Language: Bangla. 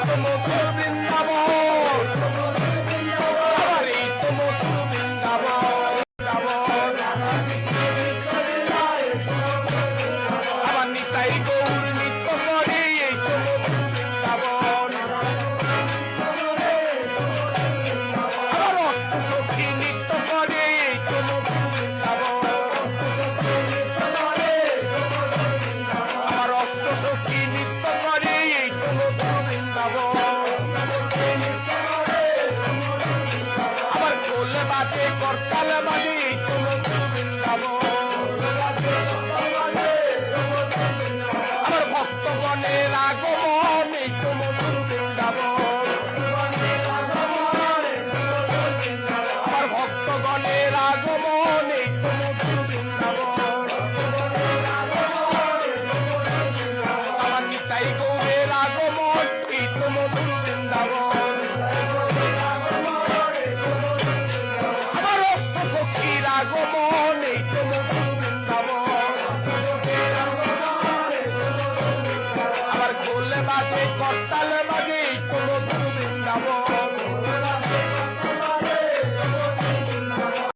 তো মধুর বৃন্দাবন, আমার এই তো মধুর বৃন্দাবন। আমার নিতাই গৌর নৃত্য করে এই তো মধুর বৃন্দাবন। আমার অষ্ট সখী নৃত্য করে এই তো মধুর বৃন্দাবন। আমার অষ্ট সখী নৃত্য করে এই তো মধুর বৃন্দাবন। আমার খোল বাজে করতাল বাজে এই তো মধুর বৃন্দাবন। আমার ভক্তগণের আগমন এই তো মধুর বৃন্দাবন। আমার ভক্তগণের আগমন এই তো মধুর বৃন্দাবন। আমার নিতাই গৌরের আগমন এই তো মধুর বৃন্দাবন। আমার অষ্ট সখীর আগমন এই তো মধুর বৃন্দাবন। আমার খোল বাজে করতাল